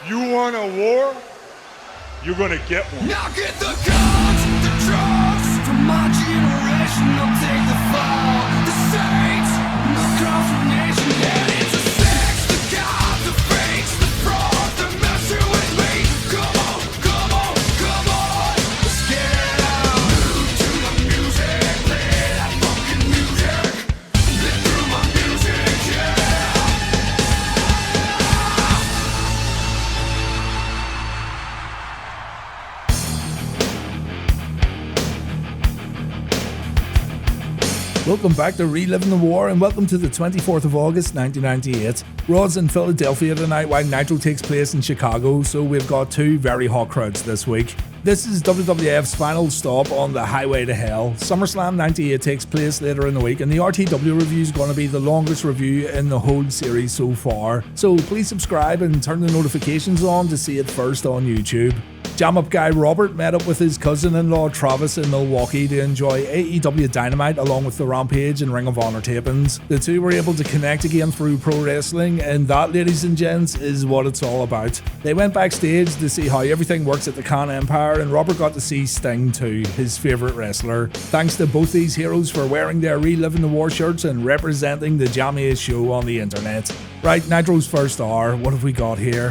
You want a war? You're gonna get one. Now get the guns, the drugs from my generation. I'll take the fall, the saints, the confirmation. And it's a sex, the gods, the fakes, the frauds, they're messing with me. Come on, come on, come on, let's get it out. Move to the music, play that fucking music. Live through my music, yeah. Welcome back to Reliving the War and welcome to the 24th of August 1998. Raw's in Philadelphia tonight while Nitro takes place in Chicago, so we've got two very hot crowds this week. This is WWF's final stop on the highway to hell. SummerSlam 98 takes place later in the week and the RTW review is going to be the longest review in the whole series so far. So please subscribe and turn the notifications on to see it first on YouTube. Jam-up guy Robert met up with his cousin-in-law Travis in Milwaukee to enjoy AEW Dynamite along with the Rampage and Ring of Honor tapings. The two were able to connect again through pro wrestling, and that, ladies and gents, is what it's all about. They went backstage to see how everything works at the Khan Empire, and Robert got to see Sting too, his favourite wrestler. Thanks to both these heroes for wearing their Reliving the War shirts and representing the jammiest show on the internet. Right, Nitro's first hour, what have we got here?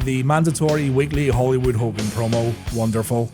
The mandatory weekly Hollywood Hogan promo. Wonderful.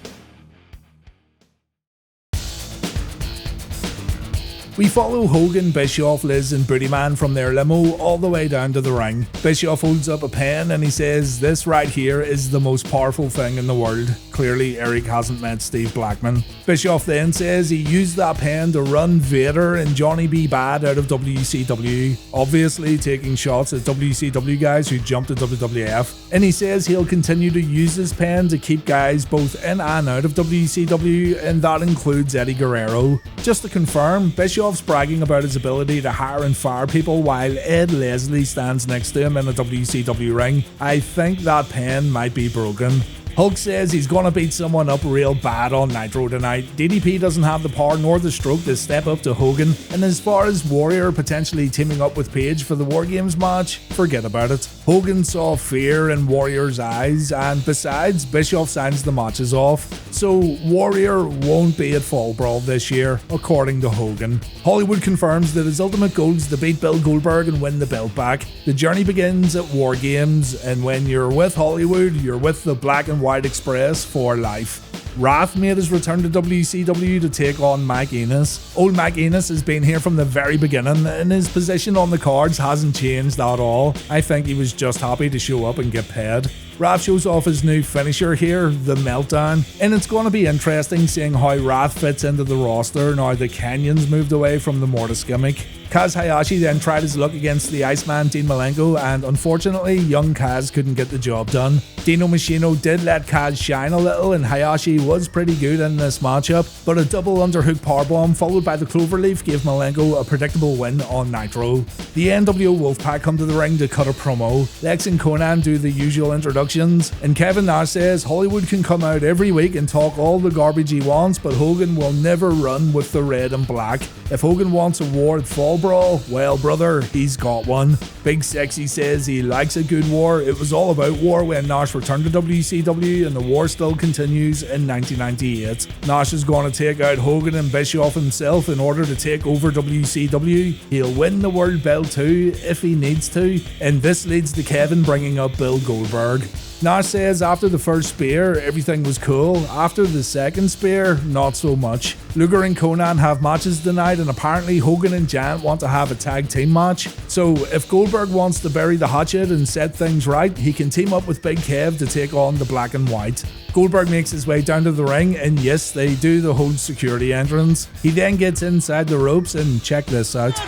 We follow Hogan, Bischoff, Liz and Bootyman from their limo all the way down to the ring. Bischoff holds up a pen and he says this right here is the most powerful thing in the world. Clearly Eric hasn't met Steve Blackman. Bischoff then says he used that pen to run Vader and Johnny B. Bad out of WCW, obviously taking shots at WCW guys who jumped to WWF. And he says he'll continue to use his pen to keep guys both in and out of WCW, and that includes Eddie Guerrero. Just to confirm, Bischoff's bragging about his ability to hire and fire people while Ed Leslie stands next to him in a WCW ring. I think that pen might be broken. Hulk says he's gonna beat someone up real bad on Nitro tonight. DDP doesn't have the power nor the stroke to step up to Hogan, and as far as Warrior potentially teaming up with Page for the War Games match, forget about it. Hogan saw fear in Warrior's eyes, and besides, Bischoff signs the matches off, so Warrior won't be at Fall Brawl this year, according to Hogan. Hollywood confirms that his ultimate goal is to beat Bill Goldberg and win the belt back. The journey begins at War Games, and when you're with Hollywood, you're with the Black and White Express for life. Wrath made his return to WCW to take on Mike Enos. Old Mike Enos has been here from the very beginning and his position on the cards hasn't changed at all. I think he was just happy to show up and get paid. Wrath shows off his new finisher here, the Meltdown, and it's going to be interesting seeing how Wrath fits into the roster now the Kenyans moved away from the Mortis gimmick. Kaz Hayashi then tried his luck against the Iceman Dean Malenko, and unfortunately young Kaz couldn't get the job done. Dino Machino did let Kaz shine a little and Hayashi was pretty good in this matchup, but a double underhook powerbomb followed by the Cloverleaf gave Malenko a predictable win on Nitro. The NWO Wolfpac come to the ring to cut a promo. Lex and Konnan do the usual introductions, and Kevin Nash says Hollywood can come out every week and talk all the garbage he wants, but Hogan will never run with the red and black. If Hogan wants a war at Fall Brawl, well brother, he's got one. Big Sexy says he likes a good war. It was all about war when Nash returned to WCW and the war still continues in 1998. Nash is going to take out Hogan and Bischoff himself in order to take over WCW. He'll win the world belt too if he needs to, and this leads to Kevin bringing up Bill Goldberg. Nash says after the first spear, everything was cool. After the second spear, not so much. Luger and Konnan have matches tonight, and apparently Hogan and Giant want to have a tag team match. So if Goldberg wants to bury the hatchet and set things right, he can team up with Big Kev to take on the Black and White. Goldberg makes his way down to the ring, and yes, they do the whole security entrance. He then gets inside the ropes, and check this out.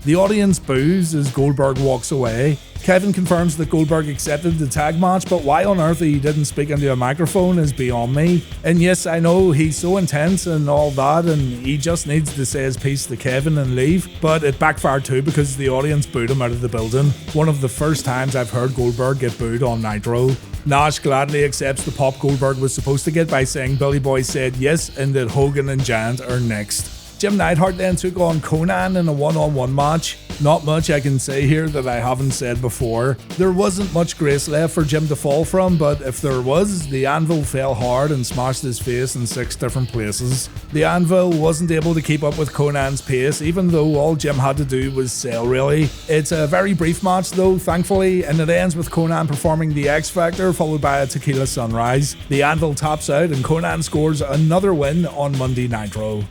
The audience boos as Goldberg walks away. Kevin confirms that Goldberg accepted the tag match, but why on earth he didn't speak into a microphone is beyond me. And yes, I know he's so intense and all that, and he just needs to say his piece to Kevin and leave, but it backfired too because the audience booed him out of the building. One of the first times I've heard Goldberg get booed on Nitro. Nash gladly accepts the pop Goldberg was supposed to get by saying Billy Boy said yes and that Hogan and Giant are next. Jim Neidhart then took on Konnan in a one-on-one match. Not much I can say here that I haven't said before. There wasn't much grace left for Jim to fall from, but if there was, the anvil fell hard and smashed his face in 6 different places. The anvil wasn't able to keep up with Konnan's pace, even though all Jim had to do was sell really. It's a very brief match though, thankfully, and it ends with Konnan performing the X Factor followed by a tequila sunrise. The anvil tops out and Konnan scores another win on Monday Nitro.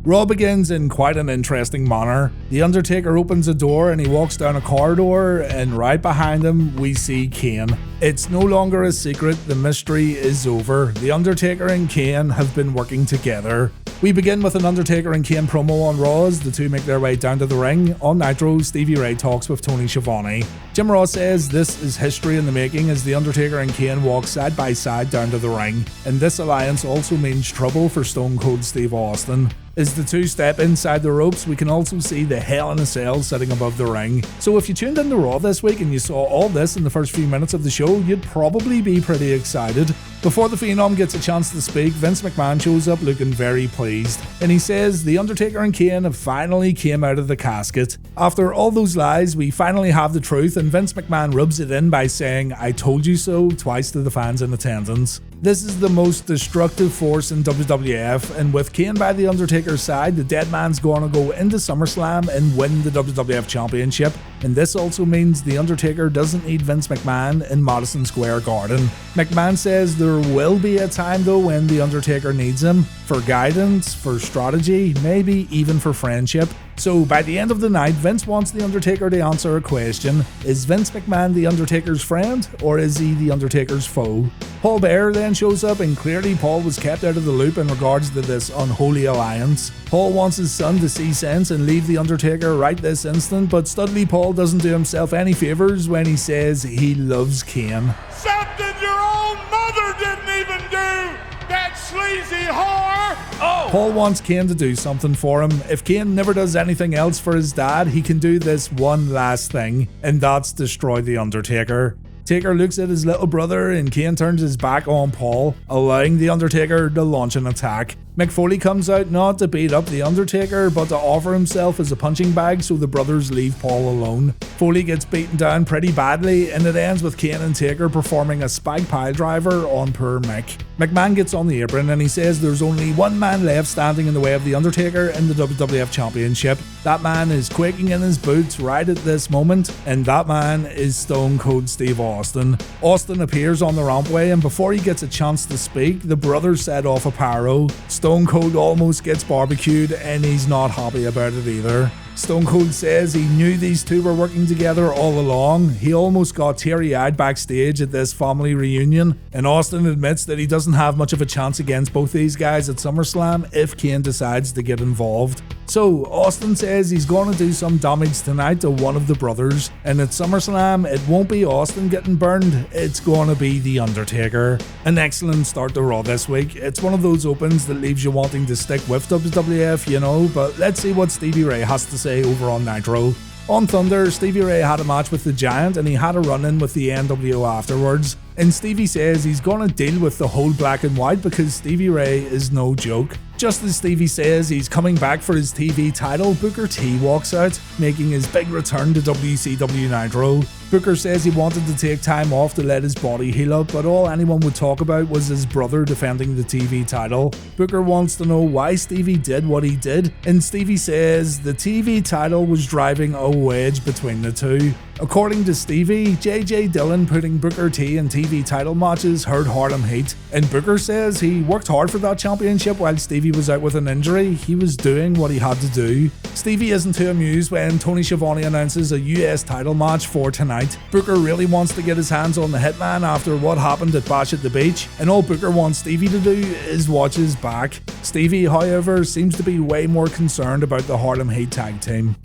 Raw begins in quite an interesting manner. The Undertaker opens a door and he walks down a corridor, and right behind him we see Kane. It's no longer a secret, the mystery is over. The Undertaker and Kane have been working together. We begin with an Undertaker and Kane promo on Raw as the two make their way down to the ring. On Nitro, Stevie Ray talks with Tony Schiavone. Jim Ross says this is history in the making as the Undertaker and Kane walk side by side down to the ring, and this alliance also means trouble for Stone Cold Steve Austin. As the two step inside the ropes, we can also see the Hell in a Cell sitting above the ring. So if you tuned into Raw this week and you saw all this in the first few minutes of the show, you'd probably be pretty excited. Before the Phenom gets a chance to speak, Vince McMahon shows up looking very pleased, and he says the Undertaker and Kane have finally came out of the casket. After all those lies, we finally have the truth, and Vince McMahon rubs it in by saying "I told you so" twice to the fans in attendance. This is the most destructive force in WWF, and with Kane by the Undertaker's side, the dead man's gonna go into SummerSlam and win the WWF Championship, and this also means the Undertaker doesn't need Vince McMahon in Madison Square Garden. McMahon says there will be a time though when the Undertaker needs him, for guidance, for strategy, maybe even for friendship. So by the end of the night, Vince wants the Undertaker to answer a question: is Vince McMahon the Undertaker's friend, or is he the Undertaker's foe? Paul Bearer then shows up, and clearly Paul was kept out of the loop in regards to this unholy alliance. Paul wants his son to see sense and leave the Undertaker right this instant, but Studley Paul doesn't do himself any favours when he says he loves Kane. Something your own mother didn't even do! That sleazy whore! Oh! Paul wants Kane to do something for him. If Kane never does anything else for his dad, he can do this one last thing, and that's destroy the Undertaker. Taker looks at his little brother and Kane turns his back on Paul, allowing the Undertaker to launch an attack. Mick Foley comes out not to beat up the Undertaker, but to offer himself as a punching bag so the brothers leave Paul alone. Foley gets beaten down pretty badly, and it ends with Kane and Taker performing a spike piledriver on poor Mick. McMahon gets on the apron and he says there's only one man left standing in the way of the Undertaker in the WWF Championship. That man is quaking in his boots right at this moment, and that man is Stone Cold Steve Austin. Austin appears on the rampway, and before he gets a chance to speak, the brothers set off a pyro. Stone Cold almost gets barbecued, and he's not happy about it either. Stone Cold says he knew these two were working together all along. He almost got teary-eyed backstage at this family reunion, and Austin admits that he doesn't have much of a chance against both these guys at SummerSlam if Kane decides to get involved. So Austin says he's going to do some damage tonight to one of the brothers, and at SummerSlam it won't be Austin getting burned, it's going to be The Undertaker. An excellent start to Raw this week. It's one of those opens that leaves you wanting to stick with WWF, you know, but let's see what Stevie Ray has to say over on Nitro. On Thunder, Stevie Ray had a match with the Giant and he had a run-in with the NWO afterwards. And Stevie says he's gonna deal with the whole black and white because Stevie Ray is no joke. Just as Stevie says he's coming back for his TV title, Booker T walks out, making his big return to WCW Nitro. Booker says he wanted to take time off to let his body heal up, but all anyone would talk about was his brother defending the TV title. Booker wants to know why Stevie did what he did, and Stevie says the TV title was driving a wedge between the two. According to Stevie, JJ Dillon putting Booker T in TV title matches hurt Harlem Heat, and Booker says he worked hard for that championship while Stevie was out with an injury. He was doing what he had to do. Stevie isn't too amused when Tony Schiavone announces a US title match for tonight. Booker really wants to get his hands on the Hitman after what happened at Bash at the Beach, and all Booker wants Stevie to do is watch his back. Stevie, however, seems to be way more concerned about the Harlem Heat tag team.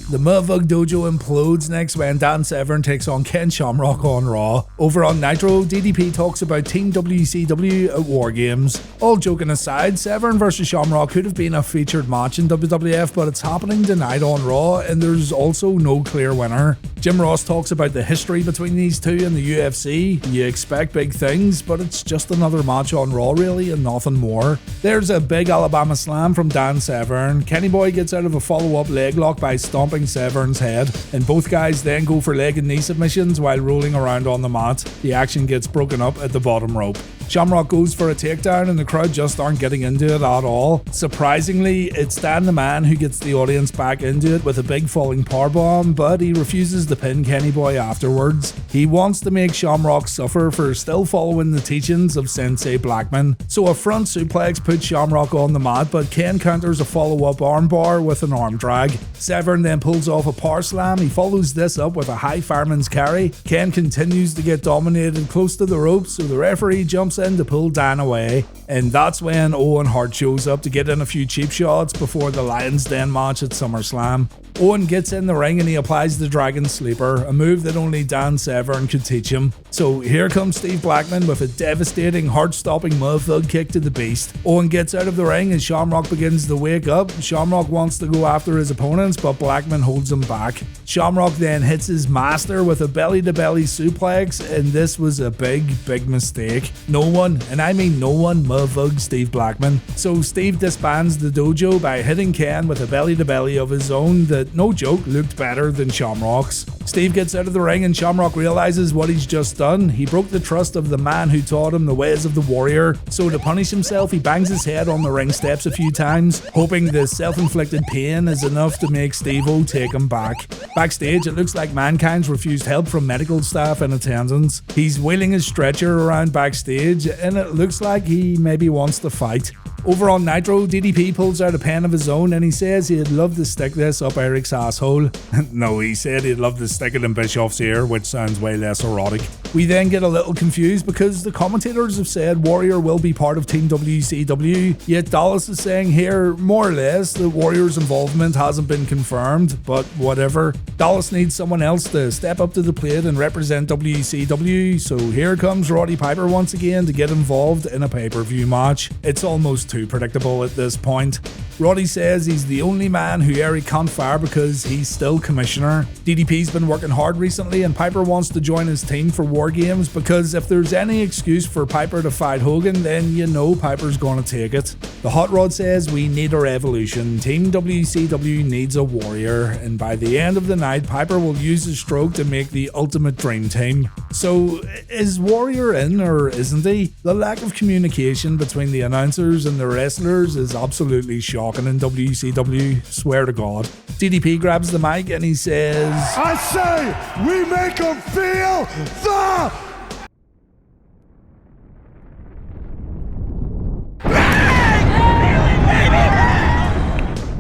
The Mudvug Dojo implodes next when Dan Severn takes on Ken Shamrock on Raw. Over on Nitro, DDP talks about Team WCW at War Games. All joking aside, Severn vs Shamrock could have been a featured match in WWF, but it's happening tonight on Raw, and there's also no clear winner. Jim Ross talks about the history between these two in the UFC. You expect big things, but it's just another match on Raw really, and nothing more. There's a big Alabama slam from Dan Severn. Kenny Boy gets out of a follow-up leg lock by stomping Severn's head, and both guys then go for leg and knee submissions while rolling around on the mat. The action gets broken up at the bottom rope. Shamrock goes for a takedown and the crowd just aren't getting into it at all. Surprisingly, it's Dan the Man who gets the audience back into it with a big falling powerbomb, but he refuses to pin Kenny Boy afterwards. He wants to make Shamrock suffer for still following the teachings of Sensei Blackman. So a front suplex puts Shamrock on the mat, but Ken counters a follow-up armbar with an arm drag. Severn then pulls off a power slam. He follows this up with a high fireman's carry. Ken continues to get dominated close to the ropes, so the referee jumps in to pull Dan away, and that's when Owen Hart shows up to get in a few cheap shots before the Lions Den match at SummerSlam. Owen gets in the ring and he applies the Dragon Sleeper, a move that only Dan Severn could teach him. So here comes Steve Blackman with a devastating, heart-stopping mudthug kick to the beast. Owen gets out of the ring and Shamrock begins to wake up. Shamrock wants to go after his opponents, but Blackman holds him back. Shamrock then hits his master with a belly-to-belly suplex, and this was a big mistake. No one, and I mean no one, mudthug Steve Blackman. So Steve disbands the dojo by hitting Ken with a belly-to-belly of his own that, no joke, looked better than Shamrock's. Steve gets out of the ring and Shamrock realizes what he's just done. He broke the trust of the man who taught him the ways of the warrior, so to punish himself he bangs his head on the ring steps a few times, hoping the self-inflicted pain is enough to make Steve-O take him back. Backstage, it looks like Mankind's refused help from medical staff in attendance. He's wheeling his stretcher around backstage and it looks like he maybe wants to fight. Over on Nitro, DDP pulls out a pen of his own and he says he'd love to stick this up Eric's asshole. No, he said he'd love to stick it in Bischoff's ear, which sounds way less erotic. We then get a little confused because the commentators have said Warrior will be part of Team WCW, yet Dallas is saying here, more or less, that Warrior's involvement hasn't been confirmed, but whatever. Dallas needs someone else to step up to the plate and represent WCW, so here comes Roddy Piper once again to get involved in a pay-per-view match. It's almost too predictable at this point. Roddy says he's the only man who Eric can't fire because he's still commissioner. DDP's been working hard recently and Piper wants to join his team for War Games because if there's any excuse for Piper to fight Hogan, then you know Piper's gonna take it. The Hot Rod says we need a revolution. Team WCW needs a warrior, and by the end of the night, Piper will use his stroke to make the ultimate dream team. So, is Warrior in or isn't he? The lack of communication between the announcers and the wrestlers is absolutely shocking in WCW, swear to God. DDP grabs the mic and he says, I say we make them feel the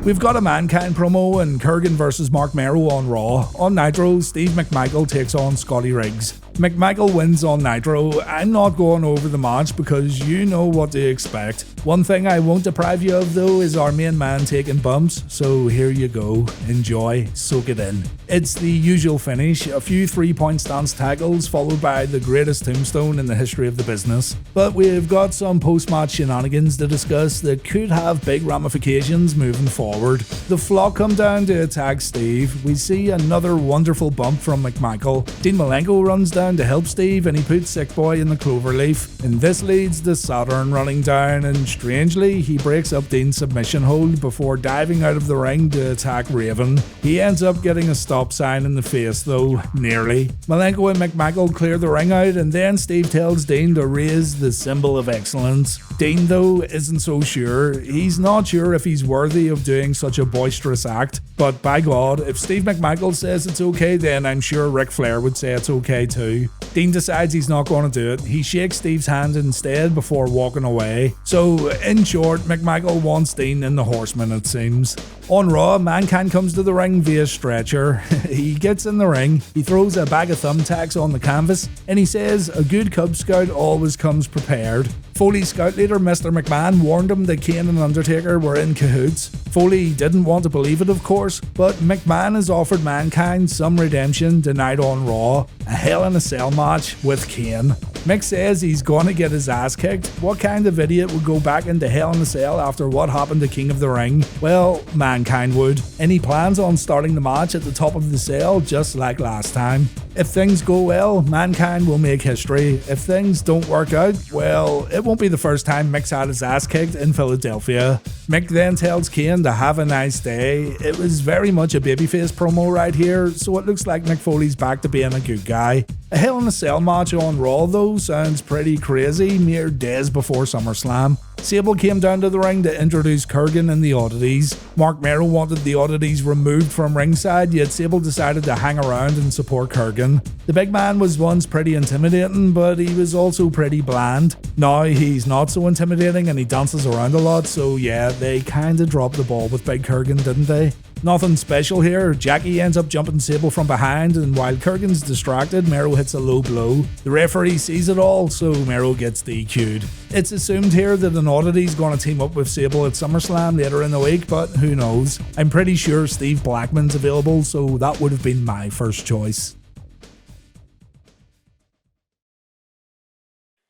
we've got a Mankind promo and Kurrgan vs Marc Mero on Raw. On Nitro, Steve McMichael takes on Scotty Riggs. McMichael wins on Nitro. I'm not going over the match because you know what to expect. One thing I won't deprive you of though is our main man taking bumps, so here you go. Enjoy, soak it in. It's the usual finish, a few 3-point stance tackles followed by the greatest tombstone in the history of the business. But we've got some post-match shenanigans to discuss that could have big ramifications moving forward. The Flock come down to attack Steve. We see another wonderful bump from McMichael. Dean Malenko runs down to help Steve and he puts Sick Boy in the cloverleaf, and this leads to Saturn running down, and strangely he breaks up Dean's submission hold before diving out of the ring to attack Raven. He ends up getting a stop sign in the face though, nearly. Malenko and McMichael clear the ring out and then Steve tells Dean to raise the symbol of excellence. Dean though isn't so sure. He's not sure if he's worthy of doing such a boisterous act, but by God, if Steve McMichael says it's okay, then I'm sure Ric Flair would say it's okay too. Dean decides he's not going to do it. He shakes Steve's hand instead before walking away. So, in short, McMichael wants Dean in the Horseman, it seems. On Raw, Mankind comes to the ring via stretcher. He gets in the ring, he throws a bag of thumbtacks on the canvas, and he says a good Cub Scout always comes prepared. Foley's scout leader, Mr. McMahon, warned him that Kane and Undertaker were in cahoots. Foley didn't want to believe it, of course, but McMahon has offered Mankind some redemption tonight on Raw, a Hell in a Cell match with Kane. Mick says he's gonna get his ass kicked. What kind of idiot would go back into Hell in a Cell after what happened to King of the Ring? Well, Mankind would. And he plans on starting the match at the top of the cell just like last time. If things go well, Mankind will make history. If things don't work out, well, it won't be the first time Mick's had his ass kicked in Philadelphia. Mick then tells Kane to have a nice day. It was very much a babyface promo right here, so it looks like Mick Foley's back to being a good guy. A Hell in a Cell match on Raw though sounds pretty crazy, mere days before SummerSlam. Sable came down to the ring to introduce Kurrgan and the Oddities. Marc Mero wanted the Oddities removed from ringside, yet Sable decided to hang around and support Kurrgan. The big man was once pretty intimidating, but he was also pretty bland. Now he's not so intimidating and he dances around a lot, so yeah, they kinda dropped the ball with Big Kurrgan, didn't they? Nothing special here. Jackie ends up jumping Sable from behind, and while Kurgan's distracted, Mero hits a low blow. The referee sees it all, so Mero gets DQ'd. It's assumed here that an Oddity's gonna team up with Sable at SummerSlam later in the week, but who knows. I'm pretty sure Steve Blackman's available, so that would have been my first choice.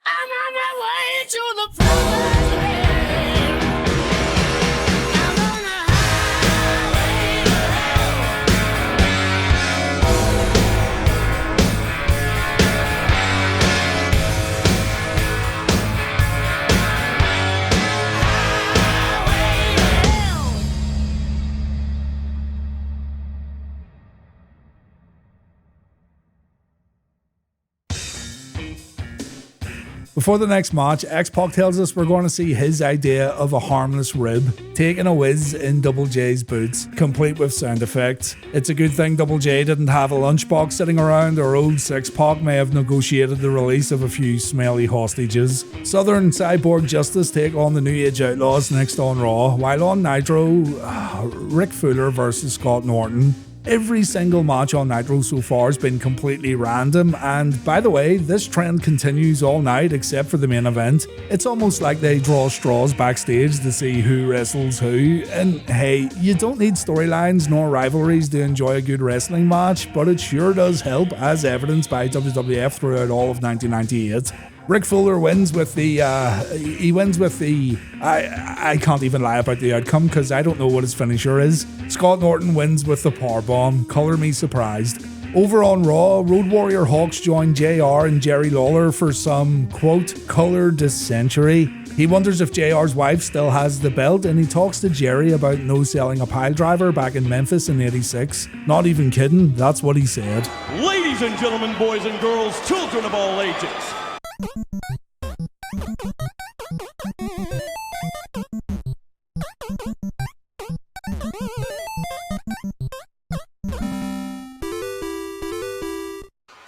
I'm on my way to the promised land. I'm on a highway to hell. Before the next match, X-Pac tells us we're going to see his idea of a harmless rib, taking a whiz in Double J's boots, complete with sound effects. It's a good thing Double J didn't have a lunchbox sitting around, or old Six-Pac may have negotiated the release of a few smelly hostages. Southern and Cyborg Justice take on the New Age Outlaws next on Raw, while on Nitro, Rick Fuller versus Scott Norton. Every single match on Nitro so far has been completely random, and by the way, this trend continues all night except for the main event. It's almost like they draw straws backstage to see who wrestles who, and hey, you don't need storylines nor rivalries to enjoy a good wrestling match, but it sure does help, as evidenced by WWF throughout all of 1998. Rick Fuller wins with the, I can't even lie about the outcome because I don't know what his finisher is. Scott Norton wins with the powerbomb. Color me surprised. Over on Raw, Road Warrior Hawks join JR and Jerry Lawler for some, quote, color dysentery. He wonders if JR's wife still has the belt, and he talks to Jerry about no-selling a pile driver back in Memphis in '86. Not even kidding, that's what he said. Ladies and gentlemen, boys and girls, children of all ages.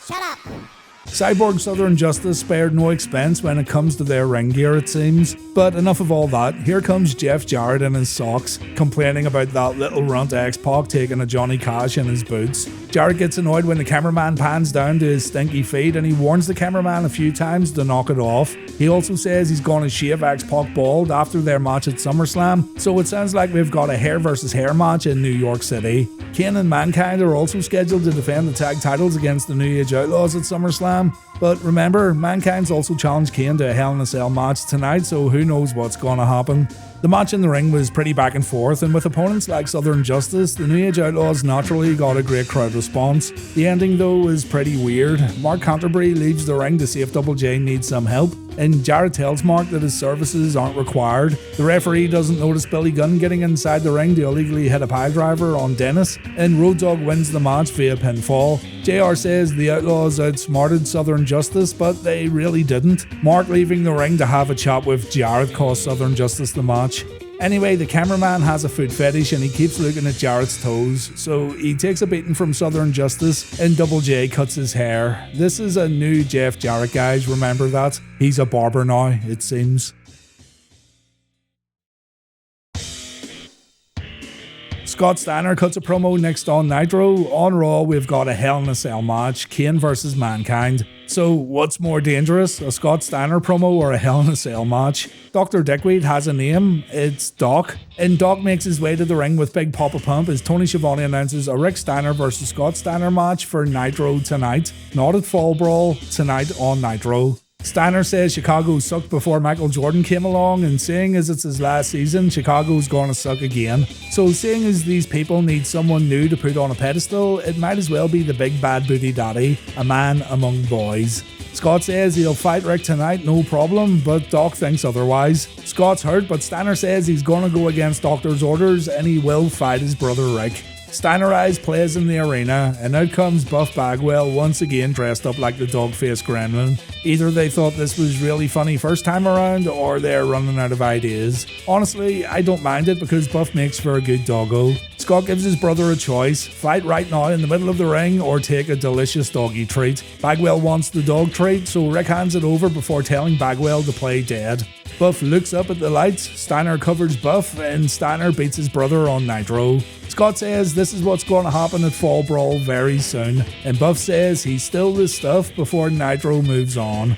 Shut up. Cyborg Southern Justice spared no expense when it comes to their ring gear, it seems. But enough of all that, here comes Jeff Jarrett in his socks, complaining about that little runt X-Pac taking a Johnny Cash in his boots. Jarrett gets annoyed when the cameraman pans down to his stinky feet, and he warns the cameraman a few times to knock it off. He also says he's going to shave X-Pac bald after their match at SummerSlam, so it sounds like we've got a hair versus hair match in New York City. Kane and Mankind are also scheduled to defend the tag titles against the New Age Outlaws at SummerSlam. But remember, Mankind's also challenged Kane to a Hell in a Cell match tonight, so who knows what's gonna happen. The match in the ring was pretty back and forth, and with opponents like Southern Justice, the New Age Outlaws naturally got a great crowd response. The ending though was pretty weird. Mark Canterbury leaves the ring to see if Double J needs some help, and Jarrett tells Mark that his services aren't required. The referee doesn't notice Billy Gunn getting inside the ring to illegally hit a pile driver on Dennis, and Road Dogg wins the match via pinfall. JR says the Outlaws outsmarted Southern Justice, but they really didn't. Mark leaving the ring to have a chat with Jarrett cost Southern Justice the match. Anyway, the cameraman has a foot fetish and he keeps looking at Jarrett's toes, so he takes a beating from Southern Justice and Double J cuts his hair. This is a new Jeff Jarrett, guys, remember that? He's a barber now, it seems. Scott Steiner cuts a promo next on Nitro. On Raw, we've got a Hell in a Cell match, Kane versus Mankind. So what's more dangerous, a Scott Steiner promo or a Hell in a Cell match? Dr. Dickweed has a name, it's Doc, and Doc makes his way to the ring with Big Papa Pump as Tony Schiavone announces a Rick Steiner versus Scott Steiner match for Nitro tonight, not at Fall Brawl, tonight on Nitro. Steiner says Chicago sucked before Michael Jordan came along, and seeing as it's his last season, Chicago's gonna suck again. So seeing as these people need someone new to put on a pedestal, it might as well be the big bad booty daddy, a man among boys. Scott says he'll fight Rick tonight, no problem, but Doc thinks otherwise. Scott's hurt, but Steiner says he's gonna go against Doctor's orders and he will fight his brother Rick. Steiner plays in the arena, and out comes Buff Bagwell once again dressed up like the dog-faced gremlin. Either they thought this was really funny first time around, or they're running out of ideas. Honestly, I don't mind it because Buff makes for a good doggo. Scott gives his brother a choice, fight right now in the middle of the ring or take a delicious doggy treat. Bagwell wants the dog treat, so Rick hands it over before telling Bagwell to play dead. Buff looks up at the lights, Steiner covers Buff, and Steiner beats his brother on Nitro. Scott says this is what's going to happen at Fall Brawl very soon, and Buff says he's still the stuff before Nitro moves on.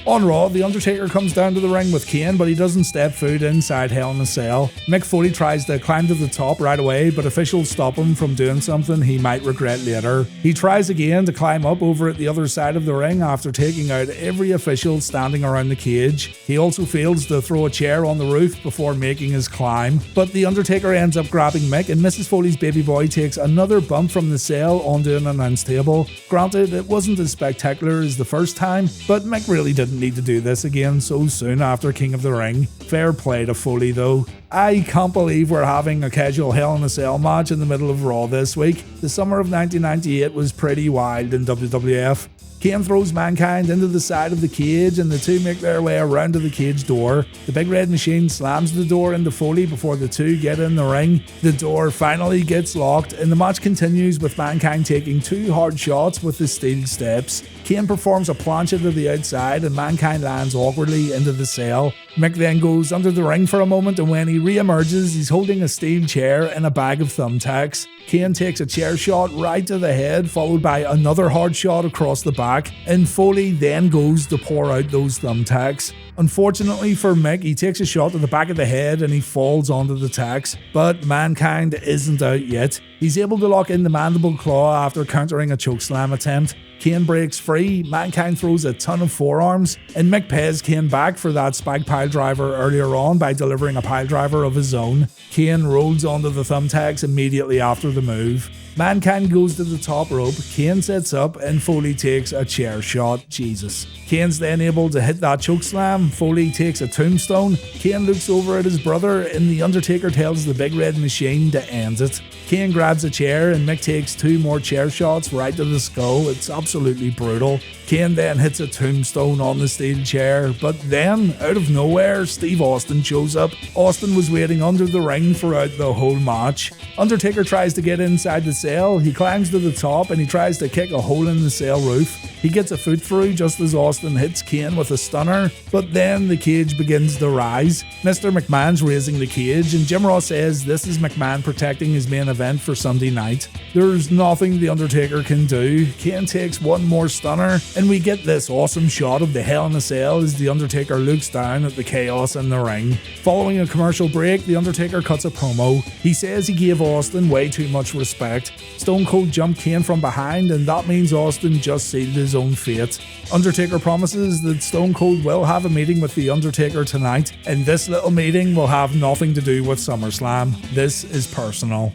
On Raw, The Undertaker comes down to the ring with Kane, but he doesn't step foot inside Hell in a Cell. Mick Foley tries to climb to the top right away, but officials stop him from doing something he might regret later. He tries again to climb up over at the other side of the ring after taking out every official standing around the cage. He also fails to throw a chair on the roof before making his climb, but The Undertaker ends up grabbing Mick, and Mrs. Foley's baby boy takes another bump from the cell onto an announce table. Granted, it wasn't as spectacular as the first time, but Mick really didn't need to do this again so soon after King of the Ring. Fair play to Foley though. I can't believe we're having a casual Hell in a Cell match in the middle of Raw this week. The summer of 1998 was pretty wild in WWF. Kane throws Mankind into the side of the cage and the two make their way around to the cage door. The Big Red Machine slams the door into Foley before the two get in the ring. The door finally gets locked and the match continues with Mankind taking two hard shots with the steel steps. Kane performs a plancha to the outside and Mankind lands awkwardly into the cell. Mick then goes under the ring for a moment, and when he re-emerges, he's holding a steel chair and a bag of thumbtacks. Kane takes a chair shot right to the head, followed by another hard shot across the back, and Foley then goes to pour out those thumbtacks. Unfortunately for Mick, he takes a shot to the back of the head and he falls onto the tacks, but Mankind isn't out yet. He's able to lock in the mandible claw after countering a chokeslam attempt. Kane breaks free, Mankind throws a ton of forearms, and Mick pays Kane back for that spike piledriver earlier on by delivering a piledriver of his own. Kane rolls onto the thumbtacks immediately after the move. Mankind goes to the top rope, Kane sets up, and Foley takes a chair shot. Jesus. Kane's then able to hit that chokeslam, Foley takes a tombstone, Kane looks over at his brother, and The Undertaker tells the Big Red Machine to end it. Kane grabs a chair and Mick takes two more chair shots right to the skull. It's absolutely brutal. Kane then hits a tombstone on the steel chair, but then, out of nowhere, Steve Austin shows up. Austin was waiting under the ring throughout the whole match. Undertaker tries to get inside the cell, he climbs to the top and he tries to kick a hole in the cell roof. He gets a foot through just as Austin hits Kane with a stunner, but then the cage begins to rise. Mr. McMahon's raising the cage, and Jim Ross says this is McMahon protecting his main event for Sunday night. There's nothing The Undertaker can do. Kane takes one more stunner, and we get this awesome shot of the Hell in a Cell as The Undertaker looks down at the chaos in the ring. Following a commercial break, The Undertaker cuts a promo. He says he gave Austin way too much respect. Stone Cold jumped Kane from behind, and that means Austin just sealed his own fate. Undertaker promises that Stone Cold will have a meeting with The Undertaker tonight, and this little meeting will have nothing to do with SummerSlam. This is personal.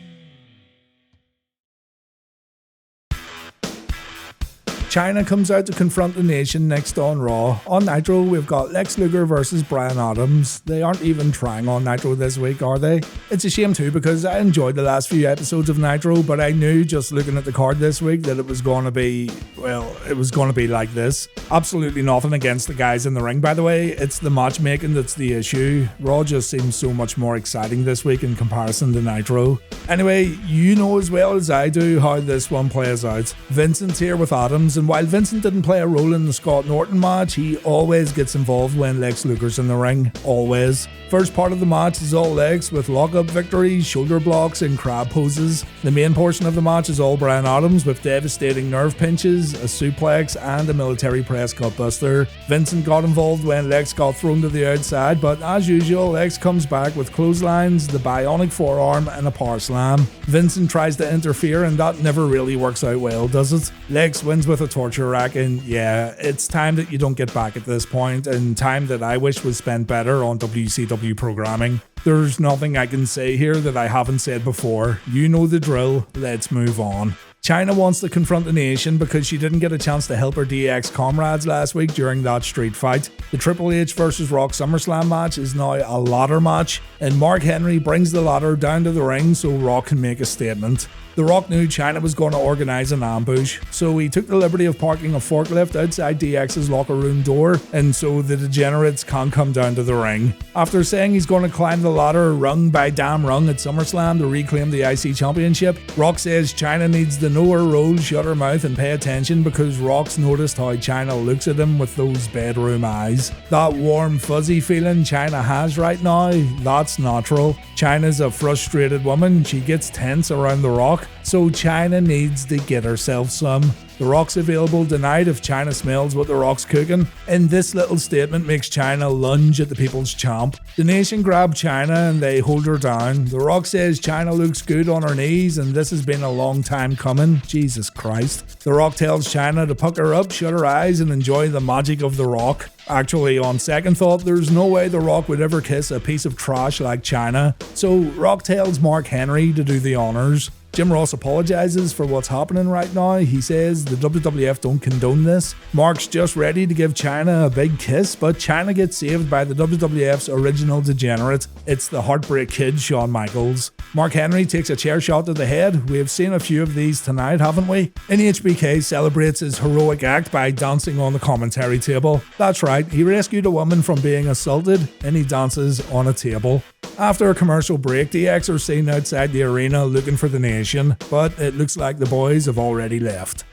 Chyna comes out to confront the Nation next on Raw. On Nitro, we've got Lex Luger versus Bryan Adams. They aren't even trying on Nitro this week, are they? It's a shame too, because I enjoyed the last few episodes of Nitro, but I knew just looking at the card this week that it was going to be, well, it was going to be like this. Absolutely nothing against the guys in the ring, by the way. It's the matchmaking that's the issue. Raw just seems so much more exciting this week in comparison to Nitro. Anyway, you know as well as I do how this one plays out. Vincent's here with Adams, and while Vincent didn't play a role in the Scott Norton match, he always gets involved when Lex Luger's in the ring. Always. First part of the match is all Lex with lock-up victories, shoulder blocks, and crab poses. The main portion of the match is all Bryan Adams with devastating nerve pinches, a suplex, and a military press cut buster. Vincent got involved when Lex got thrown to the outside, but as usual, Lex comes back with clotheslines, the bionic forearm, and a power slam. Vincent tries to interfere, and that never really works out well, does it? Lex wins with a torture rack, and yeah, it's time that you don't get back at this point, and time that I wish was spent better on WCW programming. There's nothing I can say here that I haven't said before. You know the drill, let's move on. Chyna wants to confront the Nation because she didn't get a chance to help her DX comrades last week during that street fight. The Triple H vs Rock SummerSlam match is now a ladder match, and Mark Henry brings the ladder down to the ring so Rock can make a statement. The Rock knew Chyna was going to organise an ambush, so he took the liberty of parking a forklift outside DX's locker room door, and so the degenerates can't come down to the ring. After saying he's going to climb the ladder rung by damn rung at SummerSlam to reclaim the IC Championship, Rock says Chyna needs to know her role, shut her mouth, and pay attention because Rock's noticed how Chyna looks at him with those bedroom eyes. That warm, fuzzy feeling Chyna has right now, that's natural. Chyna's a frustrated woman, she gets tense around the Rock, so Chyna needs to get herself some. The Rock's available tonight if Chyna smells what the Rock's cooking, and this little statement makes Chyna lunge at the People's Champ. The Nation grab Chyna and they hold her down. The Rock says Chyna looks good on her knees and this has been a long time coming. Jesus Christ. The Rock tells Chyna to pucker up, shut her eyes, and enjoy the magic of the Rock. Actually, on second thought, there's no way the Rock would ever kiss a piece of trash like Chyna, so Rock tells Mark Henry to do the honours. Jim Ross apologises for what's happening right now. He says the WWF don't condone this. Mark's just ready to give Chyna a big kiss, but Chyna gets saved by the WWF's original degenerate. It's the Heartbreak Kid, Shawn Michaels. Mark Henry takes a chair shot to the head. We have seen a few of these tonight, haven't we? NHBK celebrates his heroic act by dancing on the commentary table. That's right, he rescued a woman from being assaulted, and he dances on a table. After a commercial break, DX are seen outside the arena looking for the Nation, but it looks like the boys have already left.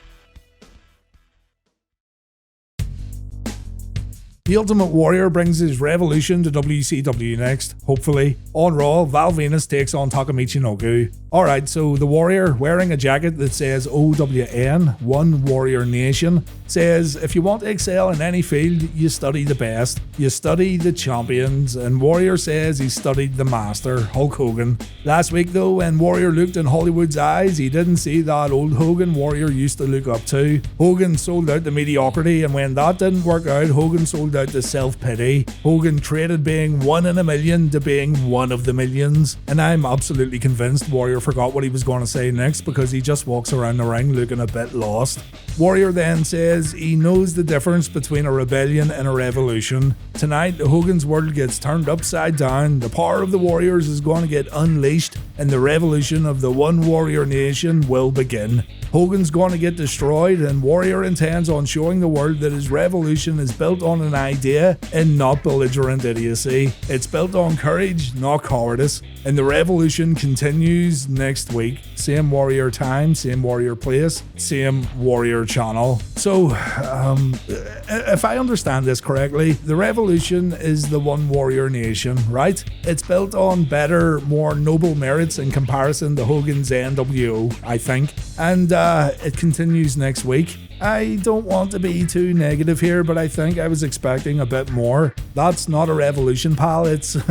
The Ultimate Warrior brings his revolution to WCW next, hopefully. On Raw, Val Venis takes on Takamichi Nogu. Alright, so the Warrior, wearing a jacket that says OWN, One Warrior Nation, says if you want to excel in any field, you study the best. You study the champions, and Warrior says he studied the master, Hulk Hogan. Last week though, when Warrior looked in Hollywood's eyes, he didn't see that old Hogan Warrior used to look up to. Hogan sold out to mediocrity, and when that didn't work out, Hogan sold out to self-pity. Hogan traded being one in a million to being one of the millions, and I'm absolutely convinced Warrior forgot what he was going to say next because he just walks around the ring looking a bit lost. Warrior then says he knows the difference between a rebellion and a revolution. Tonight, Hogan's world gets turned upside down, the power of the Warriors is going to get unleashed, and the revolution of the One Warrior Nation will begin. Hogan's going to get destroyed, and Warrior intends on showing the world that his revolution is built on an idea and not belligerent idiocy. It's built on courage, not cowardice, and the revolution continues next week. Same Warrior time, same Warrior place, same Warrior channel. So, if I understand this correctly, the revolution is the One Warrior Nation, right? It's built on better, more noble merits in comparison to Hogan's NWO, I think. And it continues next week. I don't want to be too negative here, but I think I was expecting a bit more. That's not a revolution, pal. It's a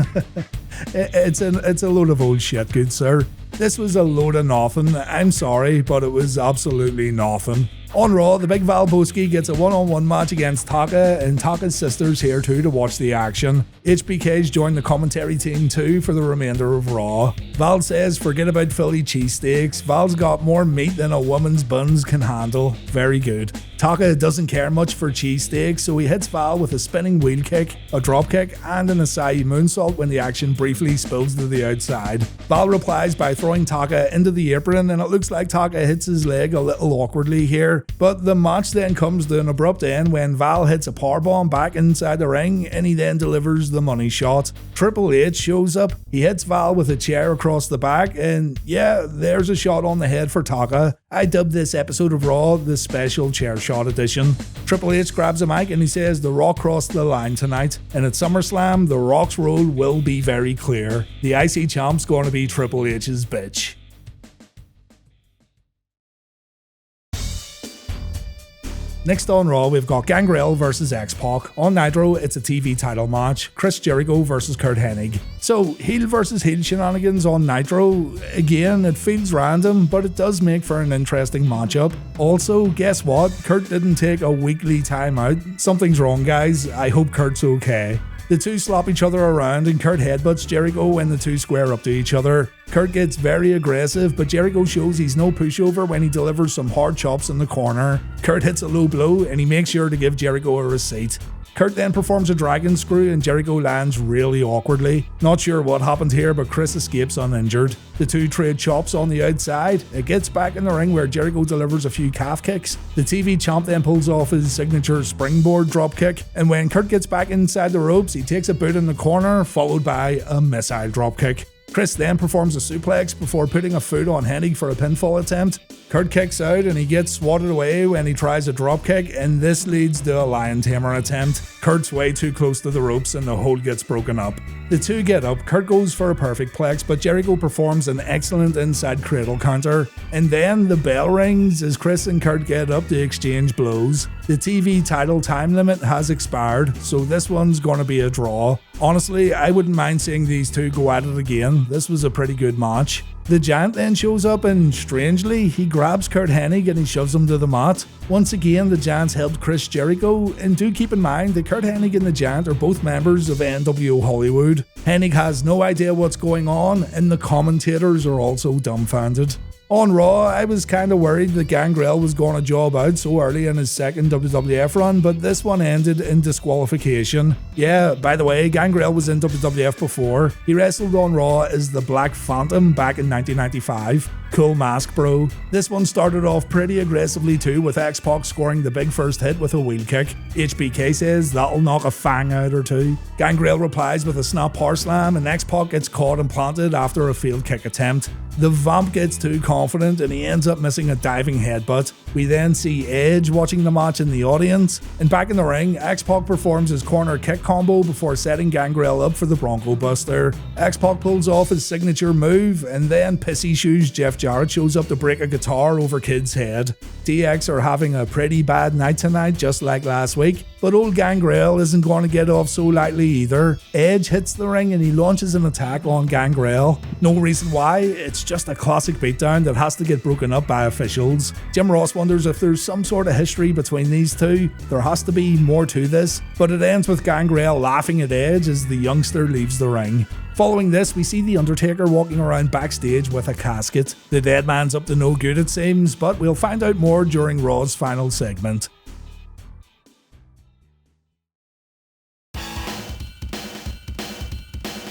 load of old shit, good sir. This was a load of nothing. I'm sorry, but it was absolutely nothing. On Raw, the big Val Boski gets a one-on-one match against Taka, and Taka's sister's here too to watch the action. HBK's joined the commentary team too for the remainder of Raw. Val says forget about Philly cheesesteaks, Val's got more meat than a woman's buns can handle. Very good. Taka doesn't care much for cheesesteaks, so he hits Val with a spinning wheel kick, a drop kick, and an Asai moonsault when the action briefly spills to the outside. Val replies by throwing Taka into the apron, and it looks like Taka hits his leg a little awkwardly here, but the match then comes to an abrupt end when Val hits a powerbomb back inside the ring, and he then delivers the money shot. Triple H shows up, he hits Val with a chair across the back, and yeah, there's a shot on the head for Taka. I dubbed this episode of Raw the Special Chair Shot Edition. Triple H grabs a mic and he says The Rock crossed the line tonight, and at SummerSlam, The Rock's role will be very clear. The IC champ's going to be Triple H's bitch. Next on Raw, we've got Gangrel versus X-Pac. On Nitro, it's a TV title match. Chris Jericho versus Curt Hennig. So, heel versus heel shenanigans on Nitro. Again, it feels random, but it does make for an interesting matchup. Also, guess what? Curt didn't take a weekly timeout. Something's wrong, guys. I hope Curt's okay. The two slap each other around and Curt headbutts Jericho when the two square up to each other. Curt gets very aggressive, but Jericho shows he's no pushover when he delivers some hard chops in the corner. Curt hits a low blow and he makes sure to give Jericho a receipt. Curt then performs a dragon screw and Jericho lands really awkwardly. Not sure what happened here, but Chris escapes uninjured. The two trade chops on the outside. It gets back in the ring where Jericho delivers a few calf kicks. The TV champ then pulls off his signature springboard drop kick, and when Curt gets back inside the ropes, he takes a boot in the corner, followed by a missile drop kick. Chris then performs a suplex before putting a foot on Hennig for a pinfall attempt. Curt kicks out and he gets swatted away when he tries a dropkick, and this leads to a lion tamer attempt. Curt's way too close to the ropes and the hold gets broken up. The two get up, Curt goes for a perfect plex, but Jericho performs an excellent inside cradle counter. And then the bell rings as Chris and Curt get up to exchange blows. The TV title time limit has expired, so this one's gonna be a draw. Honestly, I wouldn't mind seeing these two go at it again. This was a pretty good match. The Giant then shows up and, strangely, he grabs Curt Hennig and he shoves him to the mat. Once again, the Giants helped Chris Jericho, and do keep in mind that Curt Hennig and the Giant are both members of NWO Hollywood. Hennig has no idea what's going on, and the commentators are also dumbfounded. On Raw, I was kinda worried that Gangrel was gonna job out so early in his second WWF run, but this one ended in disqualification. Yeah, by the way, Gangrel was in WWF before. He wrestled on Raw as the Black Phantom back in 1995. Cool mask, bro. This one started off pretty aggressively too, with X-Pac scoring the big first hit with a wheel kick. HBK says that'll knock a fang out or two. Gangrel replies with a snap power slam, and X-Pac gets caught and planted after a failed kick attempt. The Vamp gets too confident and he ends up missing a diving headbutt. We then see Edge watching the match in the audience, and back in the ring, X-Pac performs his corner kick combo before setting Gangrel up for the Bronco Buster. X-Pac pulls off his signature move, and then Pissy Shoes Jeff Jarrett shows up to break a guitar over Kid's head. DX are having a pretty bad night tonight, just like last week, but old Gangrel isn't going to get off so lightly either. Edge hits the ring and he launches an attack on Gangrel. No reason why, it's just a classic beatdown that has to get broken up by officials. Jim Ross wonders if there's some sort of history between these two. There has to be more to this, but it ends with Gangrel laughing at Edge as the youngster leaves the ring. Following this, we see the Undertaker walking around backstage with a casket. The dead man's up to no good it seems, but we'll find out more during Raw's final segment.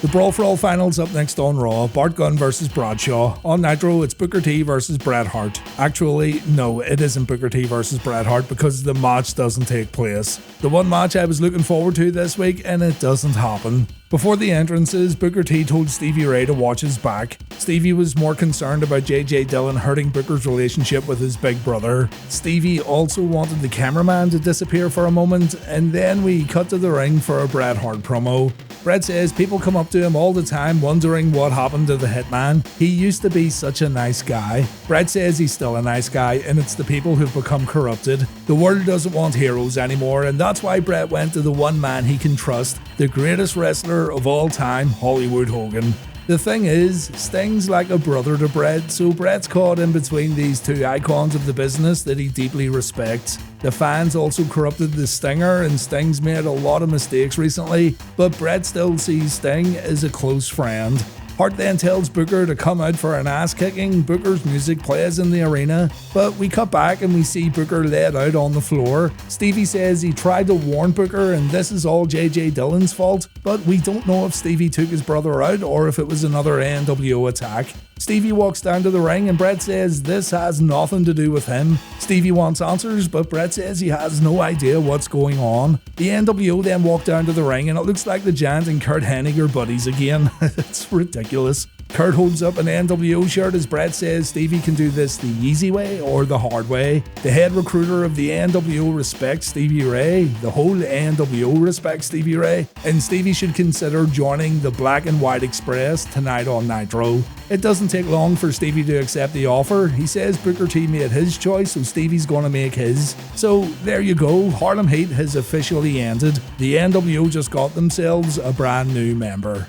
The Brawl for All finals up next on Raw. Bart Gunn versus Bradshaw. On Nitro, it's Booker T versus Bret Hart. Actually, no, it isn't Booker T versus Bret Hart because the match doesn't take place. The one match I was looking forward to this week, and it doesn't happen. Before the entrances, Booker T told Stevie Ray to watch his back. Stevie was more concerned about JJ Dillon hurting Booker's relationship with his big brother. Stevie also wanted the cameraman to disappear for a moment, and then we cut to the ring for a Bret Hart promo. Bret says people come up to him all the time wondering what happened to the Hitman. He used to be such a nice guy. Bret says he's still a nice guy, and it's the people who've become corrupted. The world doesn't want heroes anymore, and that's why Bret went to the one man he can trust, the greatest wrestler of all time, Hollywood Hogan. The thing is, Sting's like a brother to Bret, so Bret's caught in between these two icons of the business that he deeply respects. The fans also corrupted the Stinger, and Sting's made a lot of mistakes recently, but Bret still sees Sting as a close friend. Hart then tells Booker to come out for an ass kicking. Booker's music plays in the arena, but we cut back and we see Booker laid out on the floor. Stevie says he tried to warn Booker and this is all JJ Dillon's fault, but we don't know if Stevie took his brother out or if it was another NWO attack. Stevie walks down to the ring and Bret says this has nothing to do with him. Stevie wants answers, but Bret says he has no idea what's going on. The NWO then walk down to the ring and it looks like the Giant and Curt Hennig are buddies again. It's ridiculous. Curt holds up an NWO shirt as Bret says Stevie can do this the easy way or the hard way. The head recruiter of the NWO respects Stevie Ray, the whole NWO respects Stevie Ray, and Stevie should consider joining the Black and White Express tonight on Nitro. It doesn't take long for Stevie to accept the offer. He says Booker T made his choice, so Stevie's gonna make his. So there you go, Harlem Heat has officially ended. The NWO just got themselves a brand new member.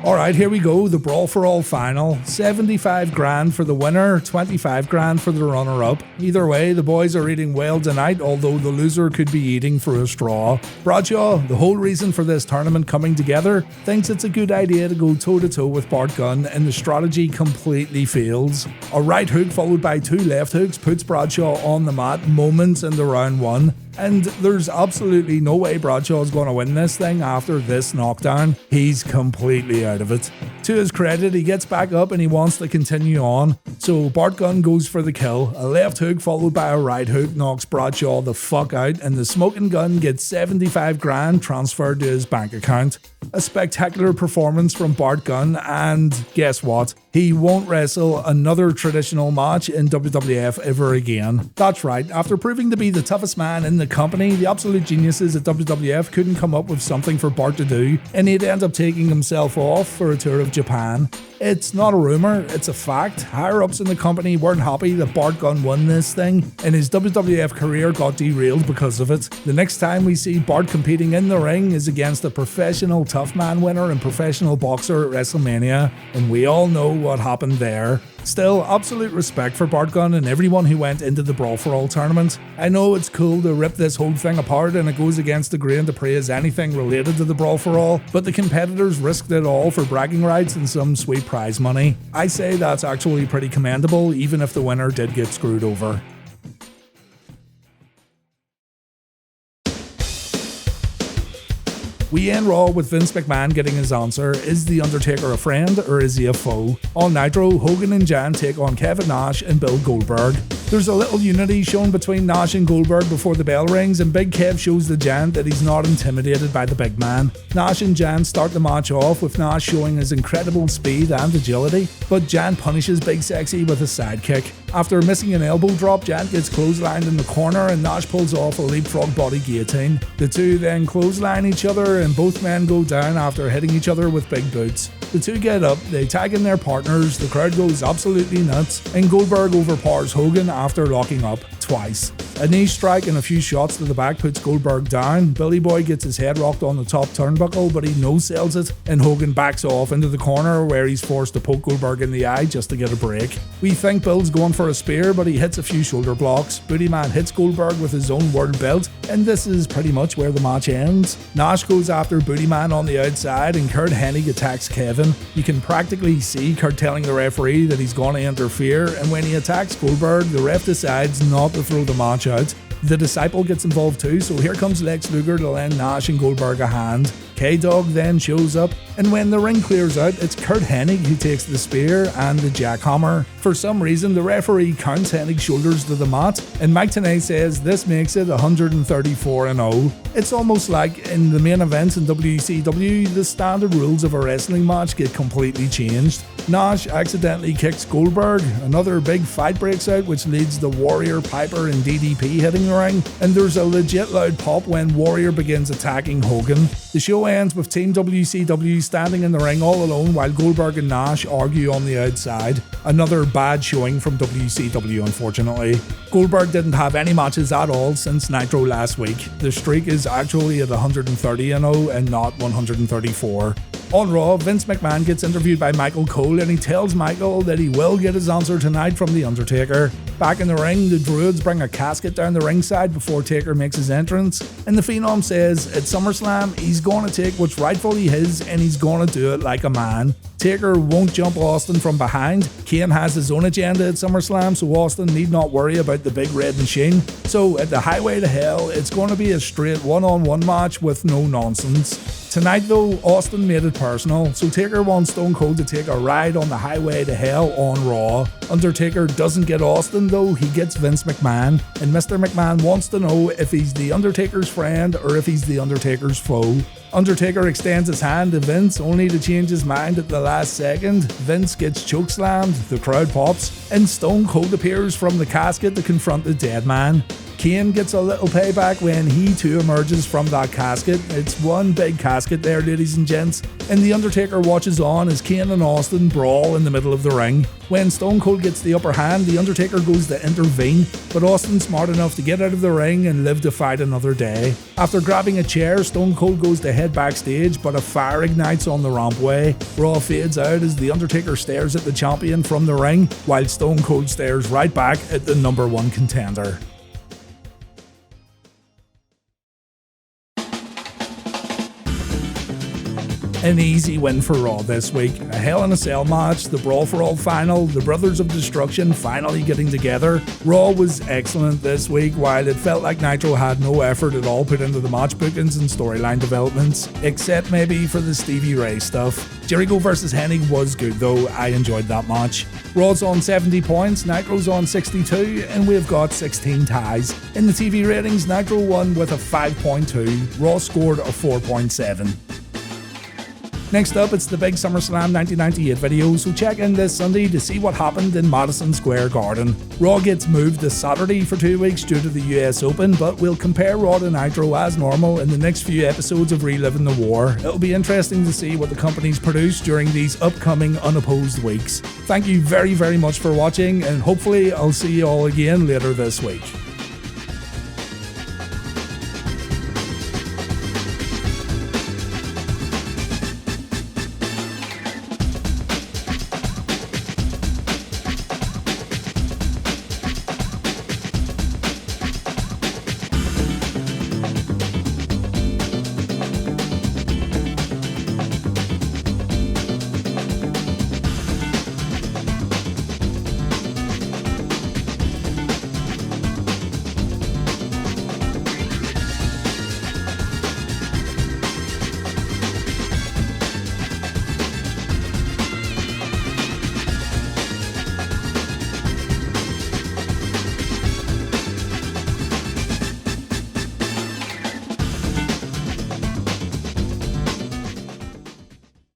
Alright, here we go, the Brawl for All final. 75 grand for the winner, 25 grand for the runner-up. Either way, the boys are eating well tonight, although the loser could be eating through a straw. Bradshaw, the whole reason for this tournament coming together, thinks it's a good idea to go toe-to-toe with Bart Gunn, and the strategy completely fails. A right hook followed by two left hooks puts Bradshaw on the mat moments into round one. And there's absolutely no way Bradshaw's going to win this thing after this knockdown. He's completely out of it. To his credit, he gets back up and he wants to continue on. So Bart Gunn goes for the kill. A left hook followed by a right hook knocks Bradshaw the fuck out, and the smoking gun gets 75 grand transferred to his bank account. A spectacular performance from Bart Gunn, and guess what? He won't wrestle another traditional match in WWF ever again. That's right, after proving to be the toughest man in the company, the absolute geniuses at WWF couldn't come up with something for Bart to do, and he'd end up taking himself off for a tour of Japan. It's not a rumour, it's a fact. Higher ups in the company weren't happy that Bart Gunn won this thing, and his WWF career got derailed because of it. The next time we see Bart competing in the ring is against a professional tough man winner and professional boxer at WrestleMania, and we all know what happened there. Still, absolute respect for Bart Gunn and everyone who went into the Brawl for All tournament. I know it's cool to rip this whole thing apart and it goes against the grain to praise anything related to the Brawl for All, but the competitors risked it all for bragging rights and some sweet prize money. I say that's actually pretty commendable, even if the winner did get screwed over. We end Raw with Vince McMahon getting his answer. Is The Undertaker a friend or is he a foe? On Nitro, Hogan and Jan take on Kevin Nash and Bill Goldberg. There's a little unity shown between Nash and Goldberg before the bell rings, and Big Kev shows the Giant that he's not intimidated by the big man. Nash and Jan start the match off with Nash showing his incredible speed and agility, but Jan punishes Big Sexy with a sidekick. After missing an elbow drop, Jan gets clotheslined in the corner and Nash pulls off a leapfrog body guillotine. The two then clothesline each other and both men go down after hitting each other with big boots. The two get up, they tag in their partners, the crowd goes absolutely nuts, and Goldberg overpowers Hogan after locking up twice. A knee strike and a few shots to the back puts Goldberg down. Billy Boy gets his head rocked on the top turnbuckle, but he no-sells it, and Hogan backs off into the corner where he's forced to poke Goldberg in the eye just to get a break. We think Bill's going for a spear, but he hits a few shoulder blocks. Booty Man hits Goldberg with his own world belt, and this is pretty much where the match ends. Nash goes after Booty Man on the outside, and Curt Hennig attacks Kevin. You can practically see Curt telling the referee that he's going to interfere, and when he attacks Goldberg, the ref decides not to throw the match out. The Disciple gets involved too, so here comes Lex Luger to lend Nash and Goldberg a hand. K-Dog then shows up, and when the ring clears out, it's Curt Hennig who takes the spear and the jackhammer. For some reason, the referee counts Hennig's shoulders to the mat, and Mike Tenay says this makes it 134-0. It's almost like in the main event in WCW, the standard rules of a wrestling match get completely changed. Nash accidentally kicks Goldberg, another big fight breaks out which leads to Warrior, Piper and DDP hitting the ring, and there's a legit loud pop when Warrior begins attacking Hogan. The show ends with Team WCW standing in the ring all alone while Goldberg and Nash argue on the outside. Another bad showing from WCW, unfortunately. Goldberg didn't have any matches at all since Nitro last week. The streak is actually at 130-0 and not 134. On Raw, Vince McMahon gets interviewed by Michael Cole and he tells Michael that he will get his answer tonight from The Undertaker. Back in the ring, the Druids bring a casket down the ringside before Taker makes his entrance, and the Phenom says at SummerSlam he's going to take what's rightfully his and he's going to do it like a man. Taker won't jump Austin from behind. Kane has his own agenda at SummerSlam, so Austin need not worry about the big red machine. So at the Highway to Hell, it's going to be a straight one-on-one match with no nonsense. Tonight though, Austin made it personal, so Taker wants Stone Cold to take a ride on the Highway to Hell on Raw. Undertaker doesn't get Austin though, he gets Vince McMahon, and Mr. McMahon wants to know if he's the Undertaker's friend or if he's the Undertaker's foe. Undertaker extends his hand to Vince only to change his mind at the last second. Vince gets chokeslammed, the crowd pops, and Stone Cold appears from the casket to confront the dead man. Kane gets a little payback when he too emerges from that casket. It's one big casket there, ladies and gents, and The Undertaker watches on as Kane and Austin brawl in the middle of the ring. When Stone Cold gets the upper hand, The Undertaker goes to intervene, but Austin's smart enough to get out of the ring and live to fight another day. After grabbing a chair, Stone Cold goes to head backstage, but a fire ignites on the rampway. Raw fades out as The Undertaker stares at the champion from the ring, while Stone Cold stares right back at the #1 contender. An easy win for Raw this week. A Hell in a Cell match, the Brawl for All final, the Brothers of Destruction finally getting together. Raw was excellent this week, while it felt like Nitro had no effort at all put into the match bookings and storyline developments, except maybe for the Stevie Ray stuff. Jericho vs Hennig was good though, I enjoyed that match. Raw's on 70 points, Nitro's on 62, and we've got 16 ties. In the TV ratings, Nitro won with a 5.2, Raw scored a 4.7. Next up, it's the big SummerSlam 1998 video, so check in this Sunday to see what happened in Madison Square Garden. Raw gets moved to Saturday for 2 weeks due to the US Open, but we'll compare Raw to Nitro as normal in the next few episodes of Reliving the War. It'll be interesting to see what the companies produce during these upcoming unopposed weeks. Thank you very much for watching, and hopefully I'll see you all again later this week.